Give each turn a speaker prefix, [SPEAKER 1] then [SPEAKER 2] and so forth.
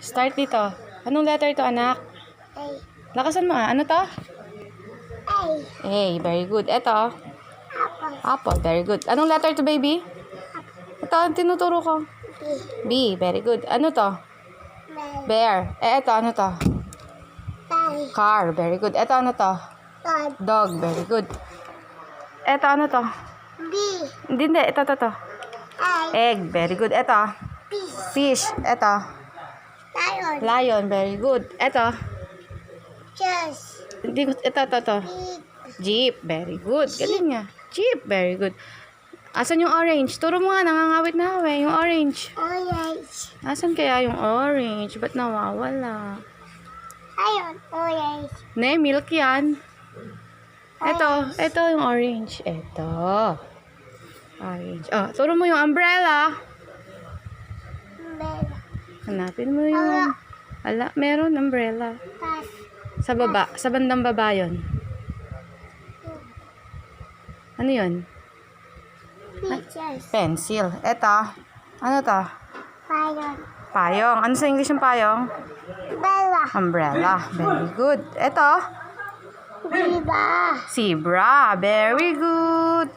[SPEAKER 1] Start dito. Anong letter to, anak?
[SPEAKER 2] A.
[SPEAKER 1] Lakasan mo Ano to?
[SPEAKER 2] A.
[SPEAKER 1] A. Very good. Eto.
[SPEAKER 2] Apple.
[SPEAKER 1] Apple. Very good. Anong letter to, baby? Ito, ang tinuturo ko.
[SPEAKER 2] B.
[SPEAKER 1] B. Very good. Ano to?
[SPEAKER 2] Bell.
[SPEAKER 1] Bear. Eto, ano to?
[SPEAKER 2] Bell.
[SPEAKER 1] Car. Very good. Eto, ano to?
[SPEAKER 2] Dog.
[SPEAKER 1] Dog. Very good. Eto, ano to?
[SPEAKER 2] B.
[SPEAKER 1] Hindi. Ito.
[SPEAKER 2] A.
[SPEAKER 1] Egg. Very good. Eto.
[SPEAKER 2] Fish.
[SPEAKER 1] Fish. Eto.
[SPEAKER 2] Lion.
[SPEAKER 1] Lion. Very good. Eto.
[SPEAKER 2] Cheese.
[SPEAKER 1] Hindi ko. Ito.
[SPEAKER 2] Pig.
[SPEAKER 1] Jeep. Very good. Galing nga. Jeep. Very good. Asan yung orange? Turo mo nga. Nangangawit na ako Yung orange.
[SPEAKER 2] Orange.
[SPEAKER 1] Asan kaya yung orange? Ba't nawawala?
[SPEAKER 2] Ayun. Orange.
[SPEAKER 1] Ne, milk yan. Ito yung orange. Ito. Orange. Oh, turo mo yung umbrella.
[SPEAKER 2] Bell.
[SPEAKER 1] Hanapin mo yung... meron umbrella.
[SPEAKER 2] Pass.
[SPEAKER 1] Sa baba. Sa bandang baba yun. Ano yun?
[SPEAKER 2] Peaches.
[SPEAKER 1] Pencil. Ito. Ano to?
[SPEAKER 2] Lion.
[SPEAKER 1] Payong. Ano sa English yung payong?
[SPEAKER 2] Bella.
[SPEAKER 1] Umbrella. Very good. Ito.
[SPEAKER 2] Diba?
[SPEAKER 1] Zebra. Very good.